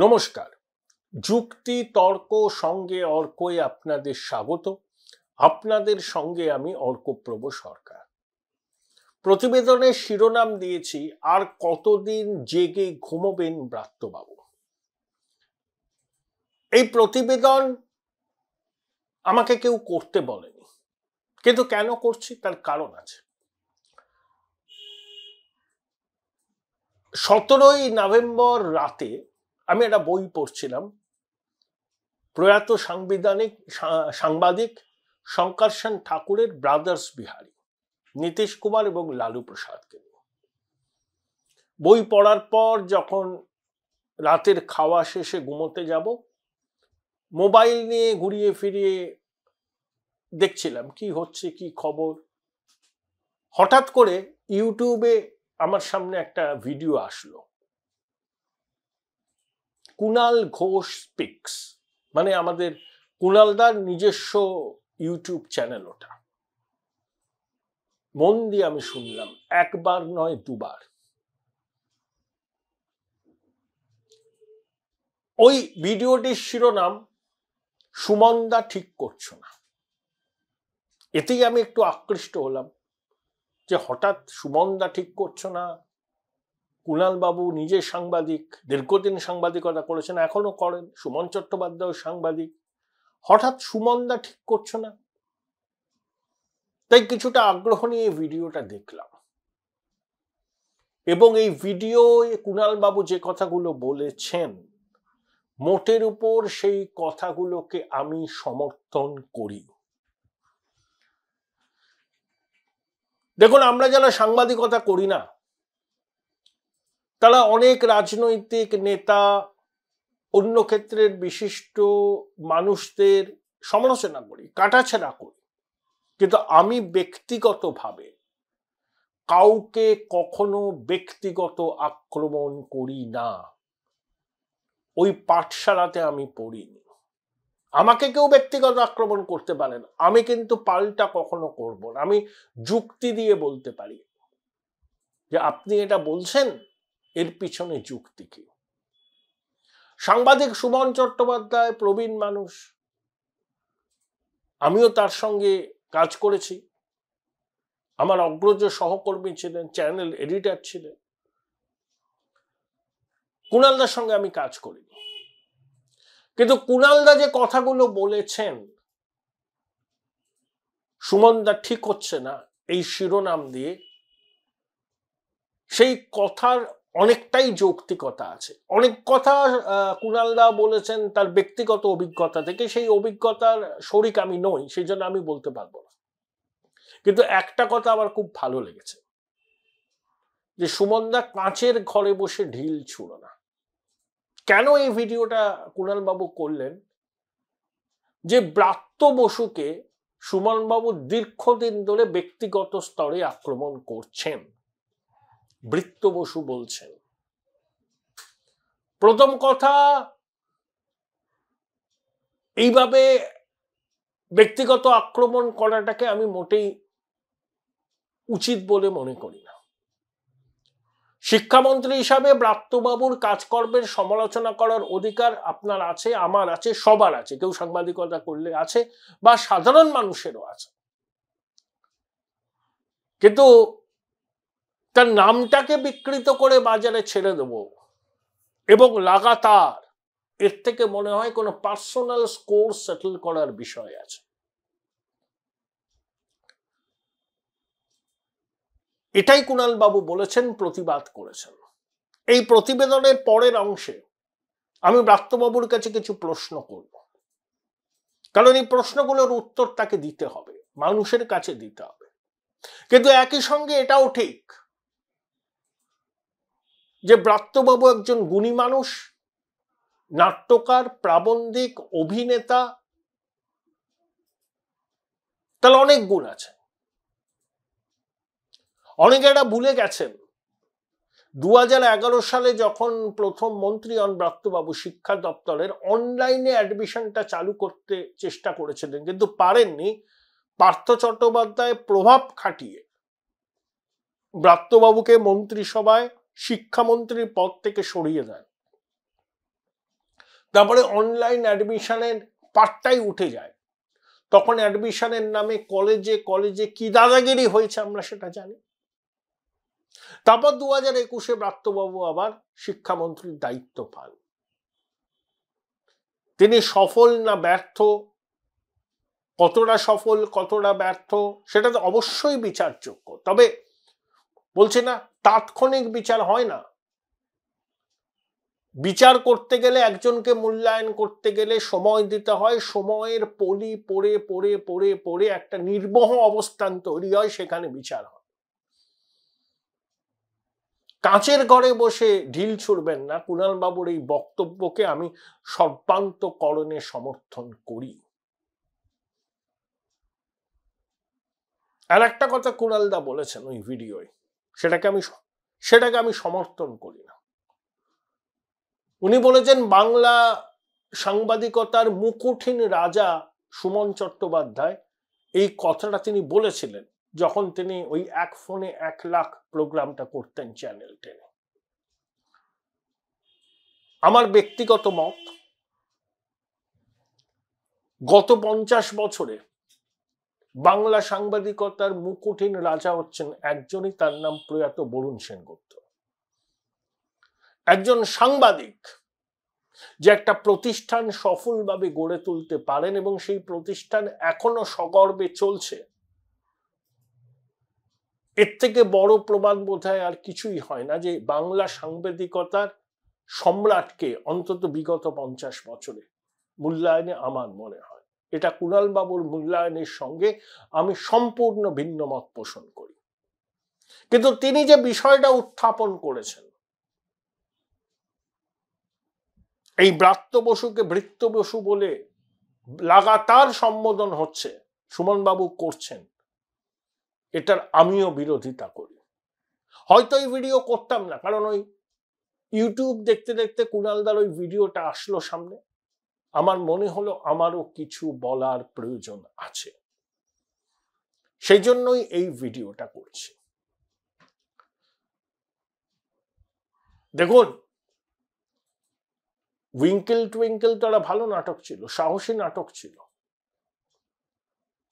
নমস্কার। যুক্তি তর্ক সঙ্গে অর্কই আপনাদের স্বাগত। আপনাদের সঙ্গে আমি অর্কপ্রভ সরকার। প্রতিবেদনের শিরোনাম দিয়েছি, আর কতদিন জেগে ঘুমোবেন ব্রাত্যবাবু। এই প্রতিবেদন আমাকে কেউ করতে বলেনি, কিন্তু কেন করছি তার কারণ আছে। 17ই নভেম্বর রাতে আমি একটা বই পড়ছিলাম, প্রয়াত সাংবাদিক শঙ্করসেন ঠাকুরের ব্রাদার্স বিহারী, নীতিশ কুমার এবং লালু প্রসাদকে নিয়ে। বই পড়ার পর যখন রাতের খাওয়া শেষে ঘুমোতে যাব, মোবাইল নিয়ে ঘুরিয়ে ফিরিয়ে দেখছিলাম কি হচ্ছে, কি খবর। হঠাৎ করে ইউটিউবে আমার সামনে একটা ভিডিও আসলো, কুণাল ঘোষ স্পিক্স, মানে আমাদের কুণালদার নিজস্ব ইউটিউব চ্যানেল। ওটা মন দিয়ে আমি শুনলাম, একবার নয় দুবার। ওই ভিডিওটির শিরোনাম সুমনদা ঠিক করছো না। এতেই আমি একটু আকৃষ্ট হলাম যে হঠাৎ সুমনদা ঠিক করছো না। কুণাল বাবু নিজে সাংবাদিক, দীর্ঘদিন সাংবাদিকতা করেছেন, এখনো করেন। সুমন চট্টোপাধ্যায় সাংবাদিক, হঠাৎ সুমনদা ঠিক করছো না। তাই কিছুটা আগ্রহ নিয়ে ভিডিওটা দেখলাম, এবং এই ভিডিও কুণাল বাবু যে কথাগুলো বলেছেন, মোটের উপর সেই কথাগুলোকে আমি সমর্থন করি। দেখুন, আমরা যারা সাংবাদিকতা করি না, তারা অনেক রাজনৈতিক নেতা, অন্য ক্ষেত্রের বিশিষ্ট মানুষদের সমালোচনা করি, কাটাছেঁড়া করি, কিন্তু আমি ব্যক্তিগতভাবে কাউকে কখনো ব্যক্তিগত আক্রমণ করি না। ওই পাঠশালাতে আমি পড়িনি। আমাকে কেউ ব্যক্তিগত আক্রমণ করতে পারেন, আমি কিন্তু পাল্টা কখনো করব না। আমি যুক্তি দিয়ে বলতে পারি যে আপনি এটা বলছেন, এর পিছনে যুক্তি কি। সাংবাদিক সুমন চট্টোপাধ্যায় প্রবীণ মানুষ, আমিও তার সঙ্গে কাজ করেছি। আমার অগ্রজ সহকর্মী ছিলেন, চ্যানেল এডিটর ছিলেন। কুণালদার সঙ্গে আমি কাজ করিনি, কিন্তু কুণালদা যে কথাগুলো বলেছেন, সুমনদা ঠিক হচ্ছে না এই শিরোনাম দিয়ে, সেই কথার অনেকটাই যৌক্তিকতা আছে। অনেক কথা কুণালদা বলেছেন তার ব্যক্তিগত অভিজ্ঞতা থেকে, সেই অভিজ্ঞতার শরিক আমি নই, সেই জন্য আমি বলতে পারবো না। কিন্তু একটা কথা আমার খুব ভালো লেগেছে, যে সুমনদা কাঁচের ঘরে বসে ঢিল ছুঁড়ো না। কেন এই ভিডিওটা কুণাল বাবু করলেন? যে ব্রাত্য বসুকে সুমনবাবু দীর্ঘদিন ধরে ব্যক্তিগত স্তরে আক্রমণ করছেন। ব্রিত্য বসু বলছেন, প্রথম কথা, এইভাবে ব্যক্তিগত আক্রমণ করাটাকে আমি মোটেই উচিত বলে মনে করি না। শিক্ষামন্ত্রী হিসাবে ব্রাত্যবাবুর কাজকর্মের সমালোচনা করার অধিকার আপনার আছে, আমার আছে, সবার আছে। কেউ সাংবাদিকতা করলে আছে, বা সাধারণ মানুষেরও আছে। কিন্তু তার নামটাকে বিকৃত করে বাজারে ছেড়ে দেব, এবং লাগাতার, এর থেকে মনে হয় কোনো পার্সোনাল স্কোর সেটেল করার বিষয় আছে। এটাই কুণাল বাবু বলেছেন, প্রতিবাদ করেছেন। এই প্রতিবেদনের পরের অংশে আমি ব্রাত্যবাবুর কাছে কিছু প্রশ্ন করব, কারণ এই প্রশ্নগুলোর উত্তর তাকে দিতে হবে, মানুষের কাছে দিতে হবে। কিন্তু একই সঙ্গে এটাও ঠিক যে ব্রাত্যবাবু একজন গুণী মানুষ, নাট্যকার, প্রাবন্ধিক, অভিনেতা, তাহলে অনেক গুণ আছে। অনেকে এটা ভুলে গেছেন, 2011 সালে যখন প্রথম মন্ত্রী হন ব্রাত্যবাবু, শিক্ষা দপ্তরের অনলাইনে অ্যাডমিশনটা চালু করতে চেষ্টা করেছিলেন, কিন্তু পারেননি। পার্থ চট্টোপাধ্যায় প্রভাব খাটিয়ে ব্রাত্যবাবুকে মন্ত্রিসভায় শিক্ষামন্ত্রীর পদ থেকে সরিয়ে দেন। তারপরে অনলাইন অ্যাডমিশনের পাটটাই উঠে যায়, তখন অ্যাডমিশনের নামে কলেজে কলেজে কি দাদাগিরি হয়েছে আমরা সেটা জানি। তারপর 2021-এ ব্রাত্যবাবু আবার শিক্ষামন্ত্রীর দায়িত্ব পান। তিনি সফল না ব্যর্থ, কতটা সফল কতটা ব্যর্থ সেটা তো অবশ্যই বিচারযোগ্য, তবে বলছে না তাৎক্ষণিক বিচার হয় না। বিচার করতে গেলে, একজনকে মূল্যায়ন করতে গেলে সময় দিতে হয়, সময়ের পলি পড়ে পড়ে পড়ে পড়ে একটা নির্বহ অবস্থান তৈরি হয়, সেখানে বিচার হয়। কাঁচের ঘরে বসে ঢিল ছুড়বেন না। কুণাল বাবুর এই বক্তব্যকে আমি সর্বান্তকরণে সমর্থন করি। আর একটা কথা কুণাল দা বলেছেন ওই ভিডিওয়, সেটাকে আমি সমর্থন করি না। উনি বলেছেন বাংলা সাংবাদিকতার মুকুটহীন রাজা সুমন চট্টোপাধ্যায়, এই কথাটা তিনি বলেছিলেন যখন তিনি ওই এক ফোনে 1 লাখ প্রোগ্রামটা করতেন চ্যানেল 10। আমার ব্যক্তিগত মত, গত 50 বছরে বাংলা সাংবাদিকতার মুকুটহীন রাজা হচ্ছেন একজনই, তার নাম প্রয়াত বরুণ সেনগুপ্ত। একজন সাংবাদিক যে একটা প্রতিষ্ঠান সফলভাবে গড়ে তুলতে পারেন এবং সেই প্রতিষ্ঠান এখনো সগর্বে চলছে, এর থেকে বড় প্রমাণ বোধহয় আর কিছুই হয় না যে বাংলা সাংবাদিকতার সম্রাটকে অন্তত বিগত 50 বছরে মূল্যায়নে আমার মনে হয়। এটা কুণাল বাবুর মূল্যায়নের সঙ্গে আমি সম্পূর্ণ ভিন্ন মত পোষণ করি। কিন্তু তিনি যে বিষয়টা উত্থাপন করেছেন, এই ব্রাত্য বসুকে ভৃত্য বসু বলে লাগাতার সম্বোধন হচ্ছে, সুমন বাবু করছেন, এটার আমিও বিরোধিতা করি। হয়তো এই ভিডিও করতাম না, কারণ ওই ইউটিউব দেখতে দেখতে কুণালদার ওই ভিডিওটা আসলো সামনে, আমার মনে হলো আমারও কিছু বলার প্রয়োজন আছে, সেই জন্যই এই ভিডিওটা করছি। দেখুন, উইঙ্কেল টুইঙ্কেল তো একটা ভালো নাটক ছিল, সাহসী নাটক ছিল।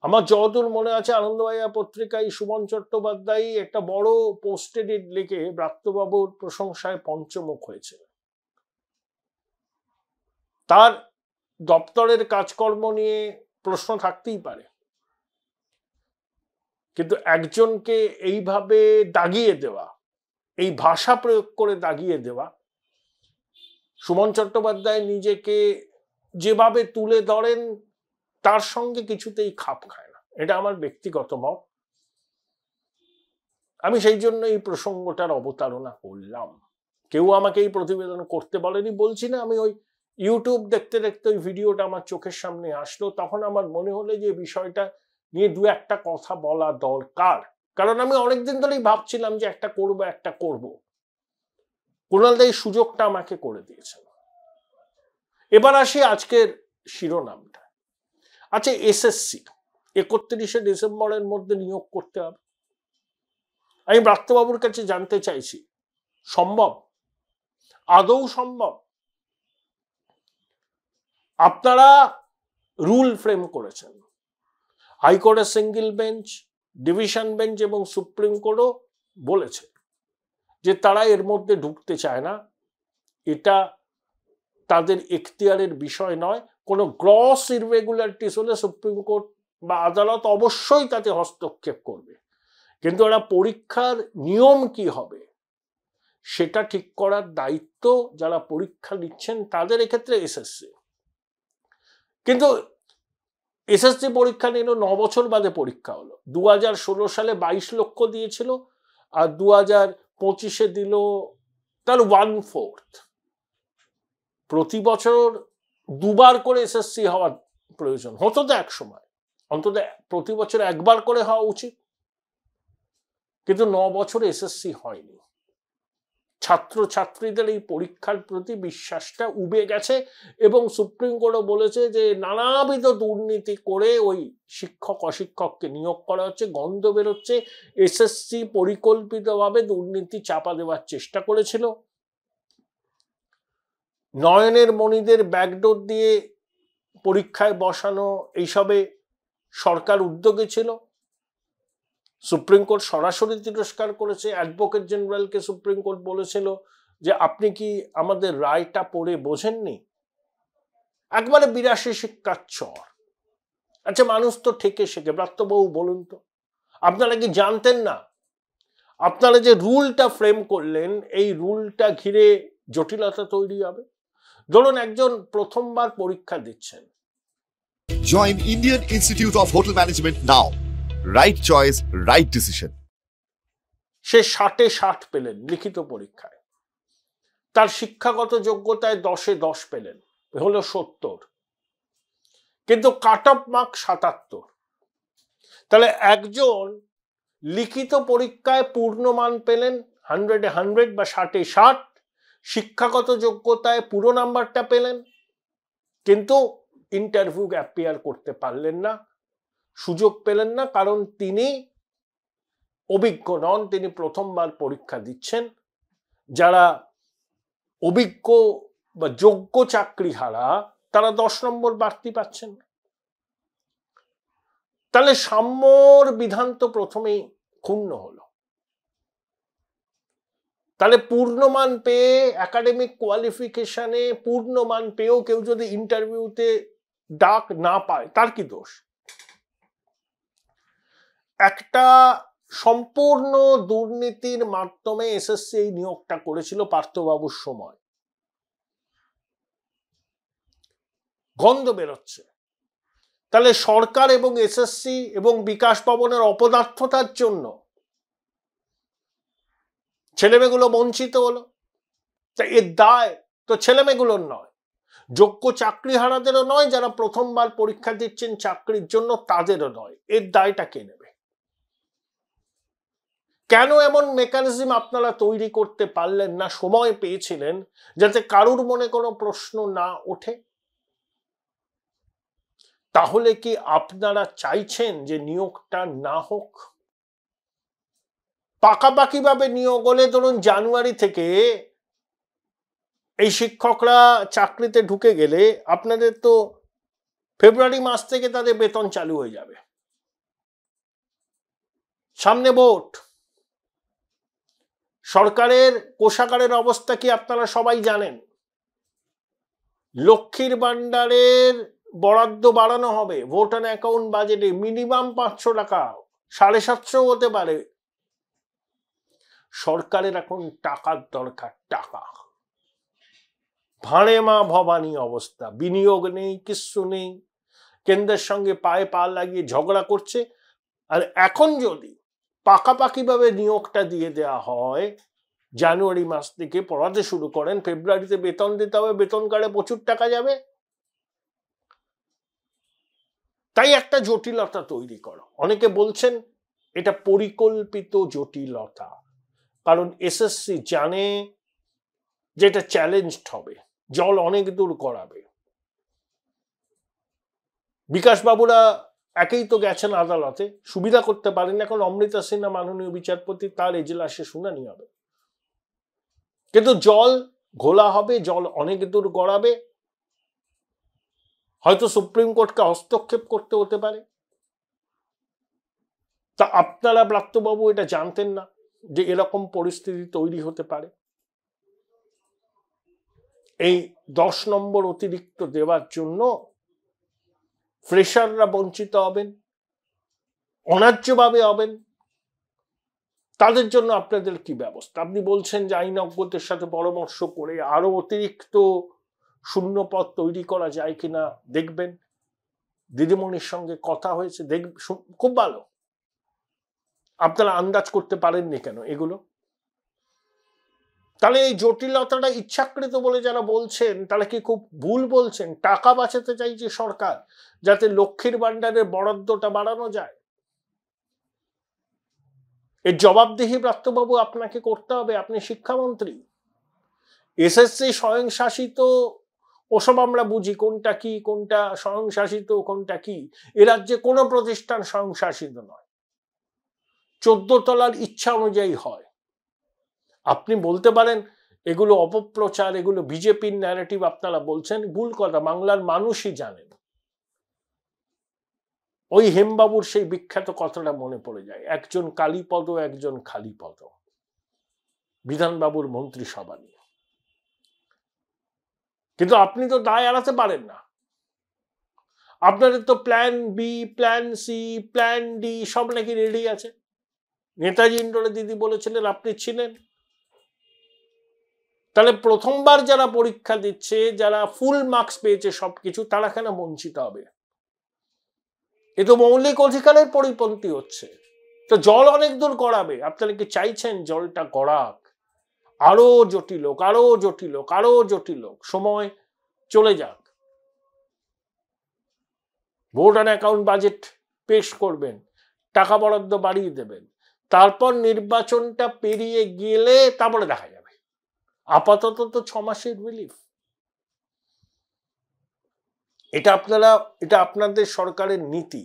আমার যতদূর মনে আছে, আনন্দবাজার পত্রিকায় সুমন চট্টোপাধ্যায় একটা বড় পোস্টেড লিখে ব্রাত্যবাবুর প্রশংসায় পঞ্চমুখ হয়েছে। তার দপ্তরের কাজকর্ম নিয়ে প্রশ্ন থাকতেই পারে, কিন্তু একজনকে এইভাবে দাগিয়ে দেওয়া, এই ভাষা প্রয়োগ করে দাগিয়ে দেওয়া, সুমন চট্টোপাধ্যায় নিজেকে যেভাবে তুলে ধরেন তার সঙ্গে কিছুতেই খাপ খায় না, এটা আমার ব্যক্তিগত মত। আমি সেই জন্য এই প্রসঙ্গটার অবতারণা করলাম। কেউ আমাকে এই প্রতিবেদন করতে বলেনি, বলছি না, আমি ওই ইউটিউব দেখতে দেখতে ওই ভিডিওটা আমার চোখের সামনে আসলো, তখন আমার মনে হলো যে বিষয়টা নিয়ে দু একটা কথা বলা দরকার। কারণ আমি অনেকদিন ধরেই ভাবছিলাম যে একটা করব। কুণালদা এই সুযোগটা আমাকে করে দিয়েছেন। এবার আসি আজকের শিরোনামটা। আচ্ছা, এসএসসি 31শে ডিসেম্বরের মধ্যে নিয়োগ করতে হবে। আমি ব্রাত্যবাবুর কাছে জানতে চাইছি, সম্ভব? আদৌ সম্ভব? আপনারা রুল ফ্রেম করেছেন, হাইকোর্টের সিঙ্গেল বেঞ্চ, ডিভিশন বেঞ্চ এবং সুপ্রিম কোর্টও বলেছে যে তারা এর মধ্যে ঢুকতে চায় না, এটা তাদের এখতিয়ারের বিষয় নয়। কোনো গ্রস ইররেগুলারিটিস হলে সুপ্রিম কোর্ট বা আদালত অবশ্যই তাতে হস্তক্ষেপ করবে, কিন্তু এরা পরীক্ষার নিয়ম কি হবে সেটা ঠিক করার দায়িত্ব যারা পরীক্ষা নিচ্ছেন তাদের, এক্ষেত্রে এসএসসি। কিন্তু এসএসসি পরীক্ষা নিল 9 বছর বাদে পরীক্ষা হলো। 2016 সালে 22 লক্ষ দিয়েছিল, আর 2025-এ দিল তার 1/4। প্রতি বছর দুবার করে এসএসসি হওয়ার প্রয়োজন হতো তো এক সময়, অন্তত প্রতি বছর একবার করে হওয়া উচিত, কিন্তু 9 বছরে এসএসসি হয়নি। ছাত্রছাত্রীদের এই পরীক্ষার প্রতি বিশ্বাসটা উবে গেছে এবং সুপ্রিম কোর্টও বলেছে যে নানাবিধ দুর্নীতি করে ওই শিক্ষক অশিক্ষককে নিয়োগ করা হচ্ছে, গন্ধ বেরোচ্ছে। এসএসসি পরিকল্পিতভাবে দুর্নীতি চাপা দেওয়ার চেষ্টা করেছিল। নয়নের মণিদের ব্যাকডোর দিয়ে পরীক্ষায় বসানো এইসবে সরকার উদ্যোগে ছিল। সুপ্রিম কোর্ট সরাসরি তিরস্কার করেছে। অ্যাডভোকেট জেনারেলকে সুপ্রিম কোর্ট বলেছিল যে আপনি কি আমাদের রায়টা পড়ে বোঝেননি? একবারে 82 শিক্ষার চর। আচ্ছা, মানুষ তো ঠেকে শেখে। ব্রাত্যবাবু বলুন তো, আপনারা কি জানতেন না আপনারা যে রুলটা ফ্রেম করলেন এই রুলটা ঘিরে জটিলতা তৈরি হবে? ধরুন একজন প্রথমবার পরীক্ষা দিচ্ছেন। Join Indian Institute of Hotel Management now. Right choice, right decision. সে 60-এ 60 পেলেন লিখিত পরীক্ষায়, তার শিক্ষাগত যোগ্যতায় 10-এ 10 পেলেন, হলো 70, কিন্তু কাট অফ মার্ক 77। তাহলে একজন লিখিত পরীক্ষায় পূর্ণমান পেলেন 100-এ 100 বা 60-এ 60, শিক্ষাগত যোগ্যতায় পুরো নাম্বারটা পেলেন, কিন্তু ইন্টারভিউ অ্যাপিয়ার করতে পারলেন না, সুযোগ পেলেন না, কারণ তিনি অভিজ্ঞ নন, তিনি প্রথমবার পরীক্ষা দিচ্ছেন। যারা অভিজ্ঞ বা যোগ্য চাকরিহারা তারা 10 নম্বর বাড়তি পাচ্ছেন। তাহলে সাম্যর বিধান তো প্রথমেই ক্ষুণ্ণ হলো। তাহলে পূর্ণমান পেয়ে, একাডেমিক কোয়ালিফিকেশনে পূর্ণমান পেয়েও কেউ যদি ইন্টারভিউতে ডাক না পায় তার কি দোষ? একটা সম্পূর্ণ দুর্নীতির মাধ্যমে এসএসসি এই নিয়োগটা করেছিল পার্থবাবুর সময়। গন্ধ বেরোচ্ছে। তাহলে সরকার এবং এসএসসি এবং বিকাশ ভবনের অপদার্থতার জন্য ছেলেমেয়েগুলো বঞ্চিত হলো। তা এর দায় তো ছেলেমেয়েগুলোর নয়, যোগ্য চাকরিহারাদেরও নয়, যারা প্রথমবার পরীক্ষা দিচ্ছেন চাকরির জন্য তাদেরও নয়। এর দায়টা কে নেবে? কেন এমন মেকানিজম আপনারা তৈরি করতে পারলেন না, সময় পেয়েছিলেন, যাতে কারুর মনে কোনো প্রশ্ন না ওঠে? তাহলে কি আপনারা চাইছেন যে নিয়োগটা না হোক? পাকাপাকি ভাবে নিয়োগ হলে ধরুন জানুয়ারি থেকে এই শিক্ষকরা চাকরিতে ঢুকে গেলে আপনাদের তো ফেব্রুয়ারি মাস থেকে তাদের বেতন চালু হয়ে যাবে। সামনে ভোট, সরকারের কোষাগারের অবস্থা কি আপনারা সবাই জানেন। লক্ষ্মীর ভান্ডারের বরাদ্দ বাড়ানো হবে, ভোট অ্যান্ড অ্যাকাউন্ট বাজেটে মিনিমাম 500 টাকা, 750 হতে পারে। সরকারের এখন টাকার দরকার, টাকা। ভাঁড়ে মা ভবানী অবস্থা, বিনিয়োগ নেই, কিচ্ছু নেই, কেন্দ্রের সঙ্গে পায়ে পা লাগিয়ে ঝগড়া করছে। আর এখন যদি পাকাপাকি ভাবে নিয়োগটা দিয়ে দেওয়া হয়, জানুয়ারি মাস থেকে পড়াতে শুরু করেন, ফেব্রুয়ারিতে বেতন দিতে হবে, বেতন কার্ডে প্রচুর টাকা যাবে। তাই একটা জটিলতা তৈরি করো। অনেকে বলছেন এটা পরিকল্পিত জটিলতা, কারণ এসএসসি জানে যে এটা চ্যালেঞ্জড হবে, জল অনেক দূর গড়াবে। বিকাশ বাবুরা একেই তো গেছেন আদালতে, সুবিধা করতে পারেন। এখন অমৃতা সিনহা মাননীয় বিচারপতি, তার এজলাসে শুনানি হবে, কিন্তু জল ঘোলা হবে, জল অনেক দূর গড়াবে। হয়তো সুপ্রিম কোর্টকে হস্তক্ষেপ করতে হতে পারে। তা আপনারা ব্রাত্যবাবু এটা জানতেন না যে এরকম পরিস্থিতি তৈরি হতে পারে? এই 10 নম্বর অতিরিক্ত দেওয়ার জন্য ফ্রেশাররা বঞ্চিত হবেন, অন্যায্যভাবে হবেন। তাদের জন্য আপনাদের কি ব্যবস্থা? আপনি বলছেন যে আইনজ্ঞদের সাথে পরামর্শ করে আরো অতিরিক্ত শূন্য পদ তৈরি করা যায় কিনা দেখবেন। দিদিমণির সঙ্গে কথা হয়েছে, খুব ভালো। আপনারা আন্দাজ করতে পারেননি কেন এগুলো? তাহলে এই জটিলতাটা ইচ্ছাকৃত বলে যারা বলছেন তাহলে কি খুব ভুল বলছেন? টাকা বাঁচাতে চাইছে সরকার, যাতে লক্ষ্মীর ভান্ডারের বরাদ্দটা বাড়ানো যায়। এর জবাবদিহি ব্রাত্যবাবু আপনাকে করতে হবে, আপনি শিক্ষামন্ত্রী। এসএসসি স্বয়ংশাসিত, ওসব আমরা বুঝি, কোনটা কি, কোনটা স্বয়ংশাসিত, কোনটা কি। এ রাজ্যে কোনো প্রতিষ্ঠান স্বয়ংশাসিত নয়, 14 তলার ইচ্ছা অনুযায়ী হয়। আপনি বলতে পারেন এগুলো অপপ্রচার, এগুলো বিজেপির ন্যারেটিভ আপনারা বলছেন, ভুল কথা। বাংলার মানুষই জানেন। ওই হেমবাবুর সেই বিখ্যাত কথাটা মনে পড়ে যায়, একজন কালীপদ একজন খালিপদ, বিধানবাবুর মন্ত্রিসভা নিয়ে। কিন্তু আপনি তো দায় এড়াতে পারেন না। আপনাদের তো plan B, plan C, plan D সব নাকি রেডি আছে। নেতাজি ইন্ডোরে দিদি বলেছিলেন, আপনি ছিলেন। তাহলে প্রথমবার যারা পরীক্ষা দিচ্ছে, যারা ফুল মার্কস পেয়েছে সবকিছু, তারা কেন বঞ্চিত হবে? এ তো মৌলিক অধিকারের পরিপন্থী হচ্ছে। তো জল অনেক দূর গড়াবে। আপনারা কি চাইছেন জলটা গড়াক? আরো জটিল হোক, আরো জটিল হোক, আরো জটিল হোক, সময় চলে যাক। ভোট অ্যান্ড অ্যাকাউন্ট বাজেট পেশ করবেন, টাকা বরাদ্দ বাড়িয়ে দেবেন, তারপর নির্বাচনটা পেরিয়ে গেলে তারপরে দেখা যাবে। আপাতত তো 6 মাসের রিলিফ। এটা আপনাদের সরকারের নীতি।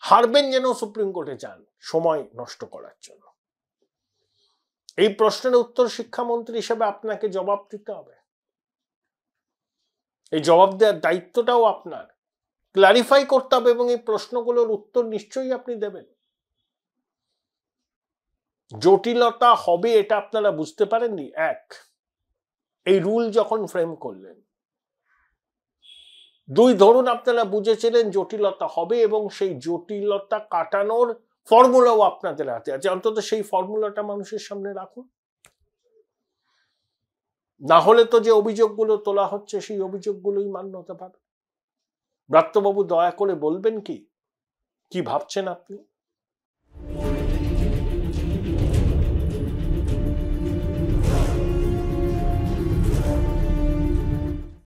হারবেন যেন সুপ্রিম কোর্টে যান সময় নষ্ট করার জন্য। এই প্রশ্নের উত্তর শিক্ষামন্ত্রী হিসেবে আপনাকে জবাব দিতে হবে। এই জবাব দেওয়ার দায়িত্বটাও আপনার। ক্লারিফাই করতে হবে এবং এই প্রশ্নগুলোর উত্তর নিশ্চয়ই আপনি দেবেন। জটিলতা হবে এটা আপনারা বুঝতে পারেননি। এই রুল যখন ফ্রেম করলেন। 2, ধরুন আপনারা বুঝেছিলেন জটিলতা হবে এবং সেই জটিলতা কাটানোর ফর্মুলাও আপনাদের হাতে আছে। অন্তত সেই ফর্মুলাটা মানুষের সামনে রাখুন। না হলে তো যে অভিযোগগুলো তোলা হচ্ছে সেই অভিযোগগুলোই মান্যতা পাবে। ব্রাত্যবাবু দয়া করে বলবেন কি ভাবছেন আপনি?